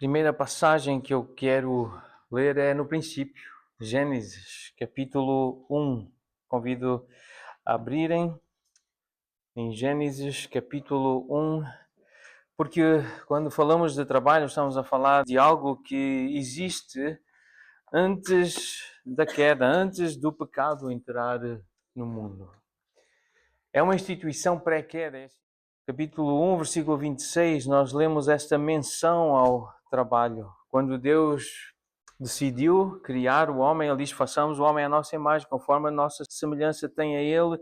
Primeira passagem que eu quero ler é no princípio, Gênesis, capítulo 1. Convido a abrirem em Gênesis, capítulo 1, porque quando falamos de trabalho estamos a falar de algo que existe antes da queda, antes do pecado entrar no mundo. É uma instituição pré-queda. Capítulo 1, versículo 26, nós lemos esta menção ao trabalho. Quando Deus decidiu criar o homem, Ele diz, façamos o homem à nossa imagem, conforme a nossa semelhança tem a Ele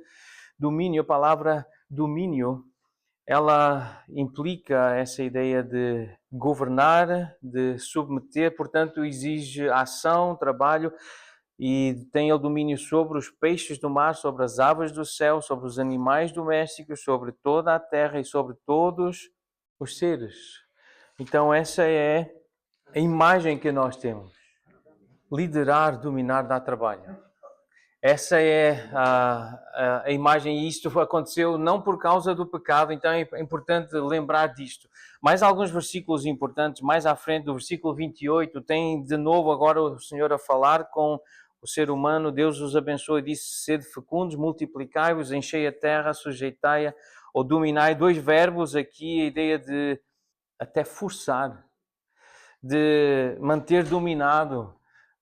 domínio. A palavra domínio, ela implica essa ideia de governar, de submeter, portanto exige ação, trabalho, e tem o domínio sobre os peixes do mar, sobre as aves do céu, sobre os animais domésticos, sobre toda a terra e sobre todos os seres. Então essa é a imagem que nós temos. Liderar, dominar, dar trabalho. Essa é a imagem, e isto aconteceu não por causa do pecado, então é importante lembrar disto. Mais alguns versículos importantes, mais à frente do versículo 28, tem de novo agora o Senhor a falar com o ser humano. Deus os abençoe e disse, sede fecundos, multiplicai-vos, enchei a terra, sujeitai-a ou dominai. Dois verbos aqui, a ideia de até forçar, de manter dominado,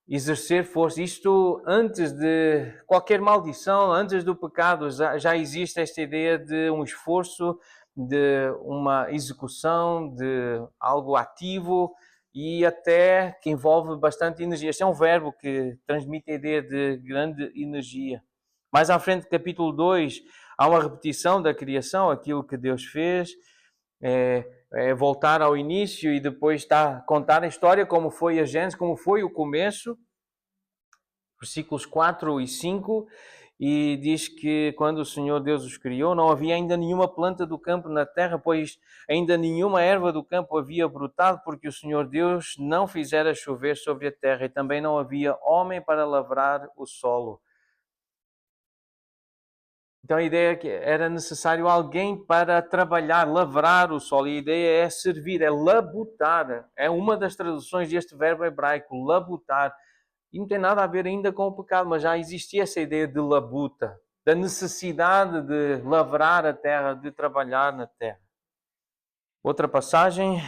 exercer força. Isto antes de qualquer maldição, antes do pecado, já existe esta ideia de um esforço, de uma execução, de algo ativo e até que envolve bastante energia. Este é um verbo que transmite a ideia de grande energia. Mais à frente, capítulo 2, há uma repetição da criação, aquilo que Deus fez, voltar ao início e depois está a contar a história, como foi a Gênesis, como foi o começo, versículos 4 e 5, e diz que quando o Senhor Deus os criou, não havia ainda nenhuma planta do campo na terra, pois ainda nenhuma erva do campo havia brotado, porque o Senhor Deus não fizera chover sobre a terra, e também não havia homem para lavrar o solo. Então a ideia é que era necessário alguém para trabalhar, lavrar o solo. E a ideia é servir, é labutar. É uma das traduções deste verbo hebraico, labutar. E não tem nada a ver ainda com o pecado, mas já existia essa ideia de labuta, da necessidade de lavrar a terra, de trabalhar na terra. Outra passagem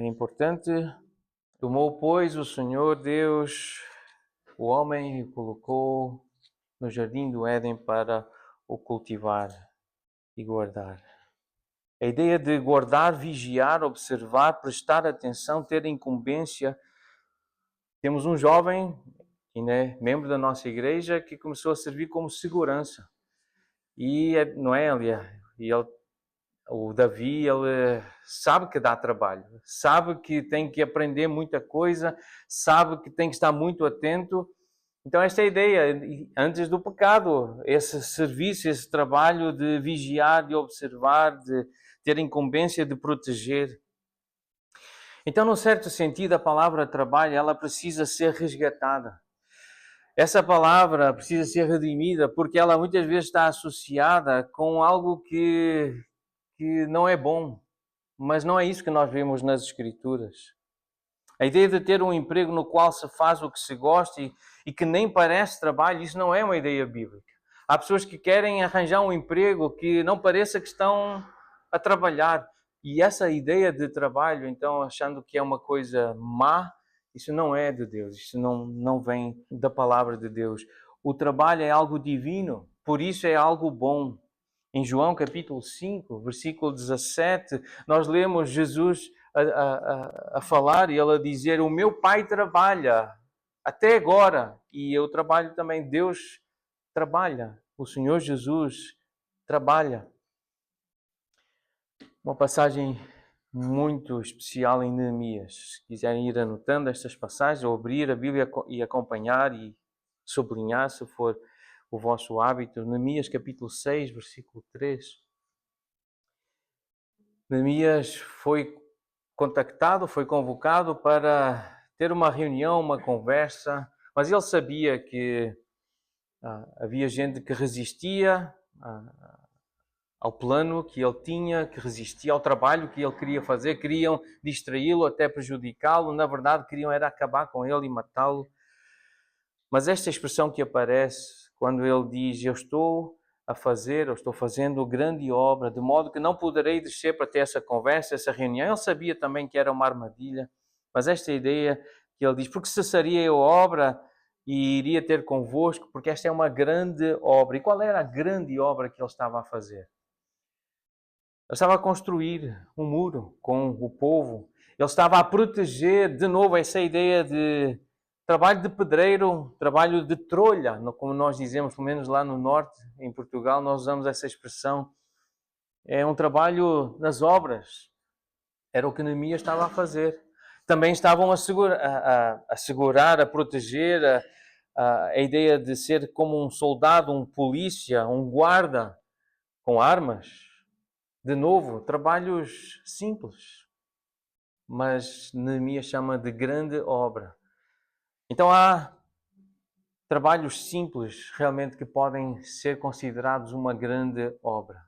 importante. Tomou, pois, o Senhor Deus o homem e o colocou no jardim do Éden para o cultivar e guardar. A ideia de guardar, vigiar, observar, prestar atenção, ter incumbência. Temos um jovem, membro da nossa igreja, que começou a servir como segurança. E o Davi, ele sabe que dá trabalho, sabe que tem que aprender muita coisa, sabe que tem que estar muito atento. Então esta é a ideia, antes do pecado, esse serviço, esse trabalho de vigiar, de observar, de ter incumbência de proteger. Então, num certo sentido, a palavra trabalho, ela precisa ser resgatada. Essa palavra precisa ser redimida, porque ela muitas vezes está associada com algo que não é bom. Mas não é isso que nós vemos nas Escrituras. A ideia de ter um emprego no qual se faz o que se gosta e que nem parece trabalho, isso não é uma ideia bíblica. Há pessoas que querem arranjar um emprego que não pareça que estão a trabalhar. E essa ideia de trabalho, então, achando que é uma coisa má, isso não é de Deus, isso não vem da palavra de Deus. O trabalho é algo divino, por isso é algo bom. Em João capítulo 5, versículo 17, nós lemos Jesus a falar e ele a dizer, o meu Pai trabalha até agora e eu trabalho também. Deus trabalha, o Senhor Jesus trabalha. Uma passagem muito especial em Neemias. Se quiserem ir anotando estas passagens, ou abrir a Bíblia e acompanhar e sublinhar, se for o vosso hábito. Neemias capítulo 6, versículo 3. Neemias foi contactado, foi convocado para ter uma reunião, uma conversa, mas ele sabia que havia gente que resistia ao plano que ele tinha, que resistia ao trabalho que ele queria fazer, queriam distraí-lo, até prejudicá-lo, na verdade queriam era acabar com ele e matá-lo. Mas esta expressão que aparece quando ele diz, eu estou fazendo grande obra, de modo que não poderei descer para ter essa conversa, essa reunião. Ele sabia também que era uma armadilha, mas esta ideia que ele diz, porque cessaria eu a obra e iria ter convosco, porque esta é uma grande obra. E qual era a grande obra que ele estava a fazer? Ele estava a construir um muro com o povo. Ele estava a proteger, de novo, essa ideia de trabalho de pedreiro, trabalho de trolha, como nós dizemos, pelo menos lá no norte, em Portugal, nós usamos essa expressão. É um trabalho nas obras. Era o que Neemias estava a fazer. Também estavam a segurar, a proteger, a ideia de ser como um soldado, um polícia, um guarda com armas. De novo, trabalhos simples, mas Neemias chama de grande obra. Então há trabalhos simples realmente que podem ser considerados uma grande obra.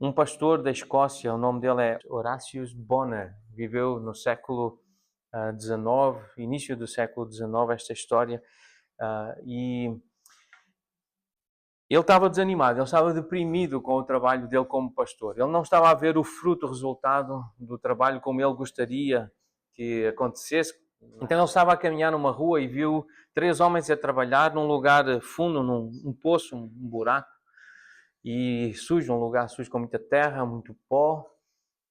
Um pastor da Escócia, o nome dele é Horatius Bonar, viveu no século XIX, início do século XIX, esta história, e ele estava desanimado, ele estava deprimido com o trabalho dele como pastor. Ele não estava a ver o fruto, o resultado do trabalho como ele gostaria que acontecesse. Então ele estava a caminhar numa rua e viu 3 homens a trabalhar num lugar fundo, num poço, um buraco, e sujo, um lugar sujo com muita terra, muito pó.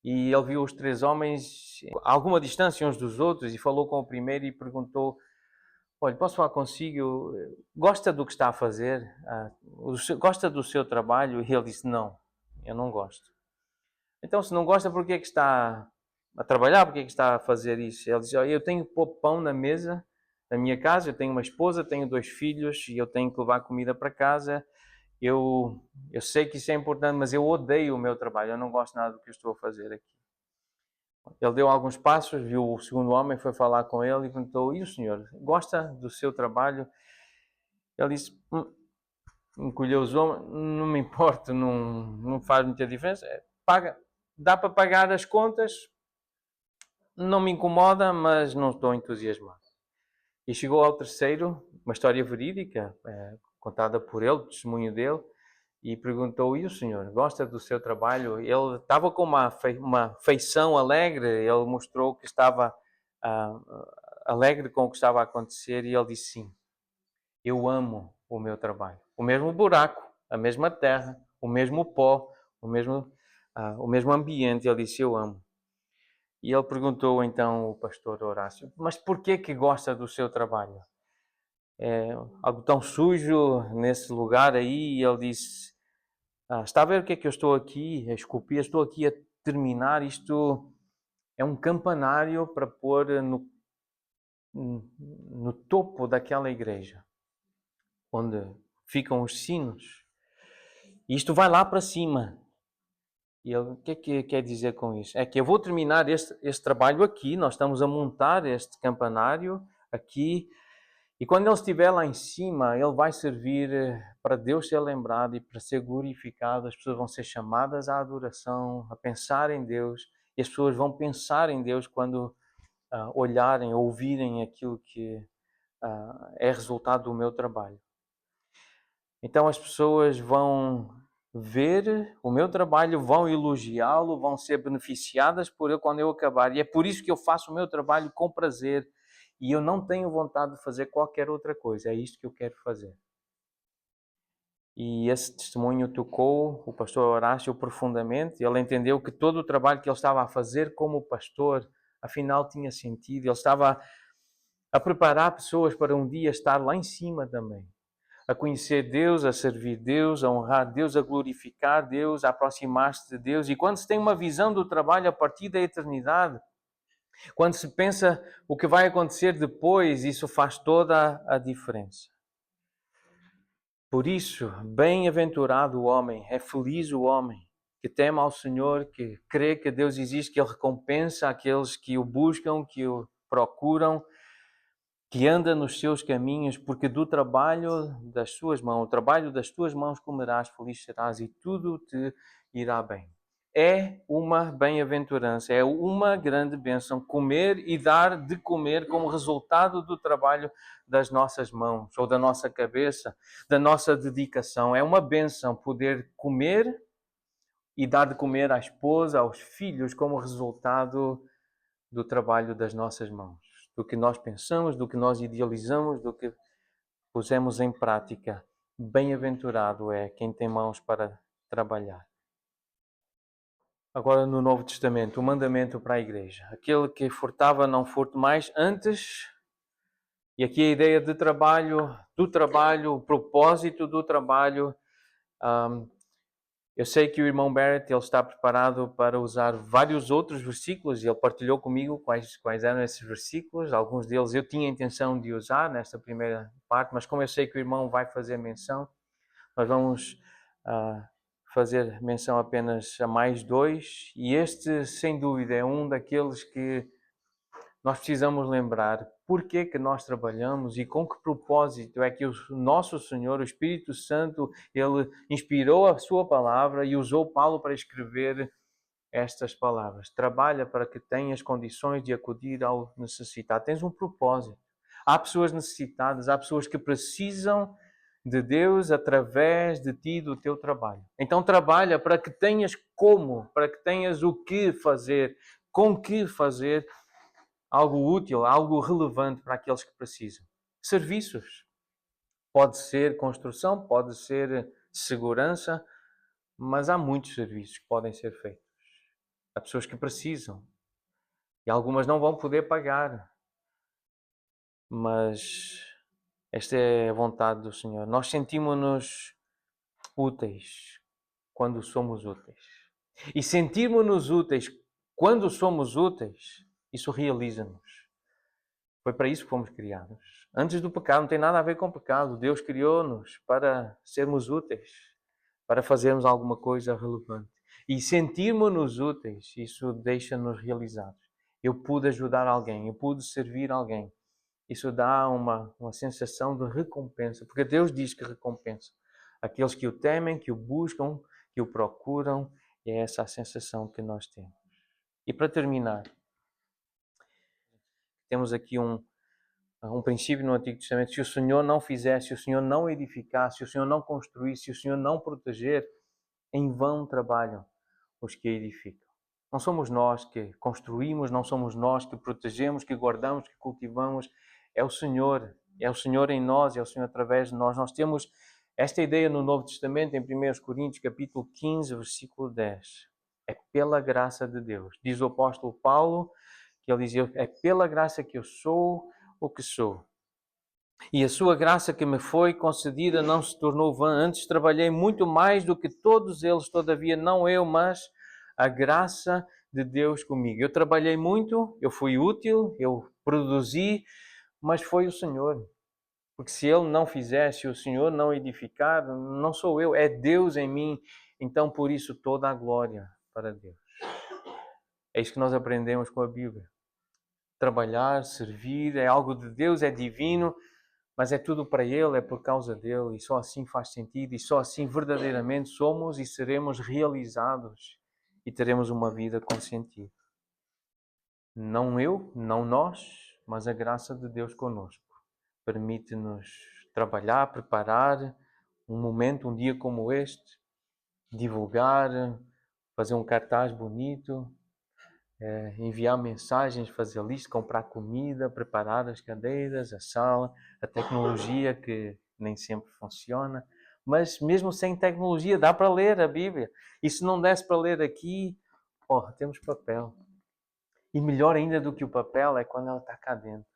E ele viu os 3 homens a alguma distância uns dos outros e falou com o primeiro e perguntou: olha, posso falar consigo? Gosta do que está a fazer? Gosta do seu trabalho? E ele disse, não, eu não gosto. Então, se não gosta, por que é que está a trabalhar? Por que é que está a fazer isso? Ele disse, eu tenho que pôr pão na mesa na minha casa, eu tenho uma esposa, tenho 2 filhos e eu tenho que levar comida para casa. Eu sei que isso é importante, mas eu odeio o meu trabalho, eu não gosto nada do que eu estou a fazer aqui. Ele deu alguns passos, viu o segundo homem, foi falar com ele e perguntou, e o senhor, gosta do seu trabalho? Ele disse, encolheu os ombros, não me importa, não faz muita diferença, paga, dá para pagar as contas, não me incomoda, mas não estou entusiasmado. E chegou ao terceiro, uma história verídica, contada por ele, o testemunho dele, e perguntou, e o senhor, gosta do seu trabalho? Ele estava com uma feição alegre, ele mostrou que estava alegre com o que estava a acontecer e ele disse sim, eu amo o meu trabalho. O mesmo buraco, a mesma terra, o mesmo pó, o mesmo ambiente, ele disse eu amo. E ele perguntou então o pastor Horácio, mas porquê que gosta do seu trabalho? É algo tão sujo nesse lugar aí? E ele disse, está a ver o que é que eu estou aqui a esculpir? Estou aqui a terminar. Isto é um campanário para pôr no topo daquela igreja, onde ficam os sinos. E isto vai lá para cima. E ele, o que é que quer dizer com isso? É que eu vou terminar este trabalho aqui, nós estamos a montar este campanário aqui, e quando ele estiver lá em cima, ele vai servir para Deus ser lembrado e para ser glorificado. As pessoas vão ser chamadas à adoração, a pensar em Deus, e as pessoas vão pensar em Deus quando olharem, ouvirem aquilo que é resultado do meu trabalho. Então as pessoas vão ver o meu trabalho, vão elogiá-lo, vão ser beneficiadas por ele quando eu acabar. E é por isso que eu faço o meu trabalho com prazer. E eu não tenho vontade de fazer qualquer outra coisa. É isto que eu quero fazer. E esse testemunho tocou o pastor Horácio profundamente. Ele entendeu que todo o trabalho que ele estava a fazer como pastor, afinal tinha sentido. Ele estava a preparar pessoas para um dia estar lá em cima também. A conhecer Deus, a servir Deus, a honrar Deus, a glorificar Deus, a aproximar-se de Deus. E quando se tem uma visão do trabalho a partir da eternidade, quando se pensa o que vai acontecer depois, isso faz toda a diferença. Por isso, bem-aventurado o homem, é feliz o homem que teme ao Senhor, que crê que Deus existe, que Ele recompensa aqueles que o buscam, que o procuram. que anda nos seus caminhos, porque do trabalho das suas mãos, o trabalho das tuas mãos comerás, feliz serás e tudo te irá bem. É uma bem-aventurança, é uma grande bênção comer e dar de comer como resultado do trabalho das nossas mãos ou da nossa cabeça, da nossa dedicação. É uma bênção poder comer e dar de comer à esposa, aos filhos, como resultado do trabalho das nossas mãos, do que nós pensamos, do que nós idealizamos, do que pusemos em prática. Bem-aventurado é quem tem mãos para trabalhar. Agora no Novo Testamento, o mandamento para a igreja. Aquele que furtava, não furte mais. Antes, e aqui a ideia de trabalho, do trabalho, o propósito do trabalho. Eu sei que o irmão Barrett ele está preparado para usar vários outros versículos e ele partilhou comigo quais eram esses versículos. Alguns deles eu tinha a intenção de usar nesta primeira parte, mas como eu sei que o irmão vai fazer menção, nós vamos fazer menção apenas a mais dois. E este, sem dúvida, é um daqueles que nós precisamos lembrar porque que nós trabalhamos e com que propósito é que o nosso Senhor, o Espírito Santo, ele inspirou a sua palavra e usou Paulo para escrever estas palavras. Trabalha para que tenhas condições de acudir ao necessitado. Tens um propósito. Há pessoas necessitadas, há pessoas que precisam de Deus através de ti, do teu trabalho. Então trabalha para que tenhas como, para que tenhas o que fazer, com que fazer, algo útil, algo relevante para aqueles que precisam. Serviços. Pode ser construção, pode ser segurança, mas há muitos serviços que podem ser feitos. Há pessoas que precisam e algumas não vão poder pagar, mas esta é a vontade do Senhor. Nós sentimos-nos úteis quando somos úteis. E sentirmos-nos úteis quando somos úteis, isso realiza-nos. Foi para isso que fomos criados. Antes do pecado, não tem nada a ver com o pecado. Deus criou-nos para sermos úteis, para fazermos alguma coisa relevante. E sentirmos-nos úteis, isso deixa-nos realizados. Eu pude ajudar alguém, eu pude servir alguém. Isso dá uma sensação de recompensa, porque Deus diz que recompensa aqueles que o temem, que o buscam, que o procuram, e é essa a sensação que nós temos. E para terminar, temos aqui um princípio no Antigo Testamento: se o Senhor não fizesse, se o Senhor não edificasse, se o Senhor não construísse, se o Senhor não proteger, em vão trabalham os que edificam. Não somos nós que construímos, não somos nós que protegemos, que guardamos, que cultivamos. É o Senhor em nós, é o Senhor através de nós. Nós temos esta ideia no Novo Testamento, em 1 Coríntios, capítulo 15, versículo 10. É pela graça de Deus. Diz o apóstolo Paulo, que ele dizia: é pela graça que eu sou o que sou. E a sua graça que me foi concedida não se tornou vã. Antes trabalhei muito mais do que todos eles, todavia não eu, mas a graça de Deus comigo. Eu trabalhei muito, eu fui útil, eu produzi, mas foi o Senhor. Porque se Ele não fizesse, se o Senhor não edificar, não sou eu, é Deus em mim. Então, por isso, toda a glória para Deus. É isso que nós aprendemos com a Bíblia. Trabalhar, servir, é algo de Deus, é divino, mas é tudo para Ele, é por causa dEle, e só assim faz sentido, e só assim verdadeiramente somos e seremos realizados e teremos uma vida com sentido. Não eu, não nós, mas a graça de Deus conosco. Permite-nos trabalhar, preparar um momento, um dia como este, divulgar, fazer um cartaz bonito, enviar mensagens, fazer lista, comprar comida, preparar as cadeiras, a sala, a tecnologia que nem sempre funciona. Mas mesmo sem tecnologia dá para ler a Bíblia. E se não desse para ler aqui, temos papel. E melhor ainda do que o papel é quando ela está cá dentro.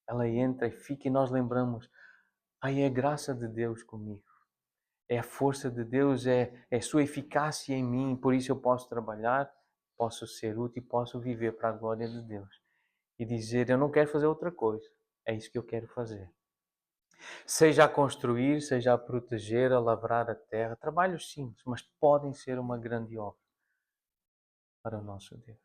Ela entra e fica e nós lembramos: é a graça de Deus comigo. É a força de Deus, é a sua eficácia em mim, por isso eu posso trabalhar, posso ser útil e posso viver para a glória de Deus. E dizer: eu não quero fazer outra coisa, é isso que eu quero fazer. Seja a construir, seja a proteger, a lavrar a terra, trabalhos simples, mas podem ser uma grande obra para o nosso Deus.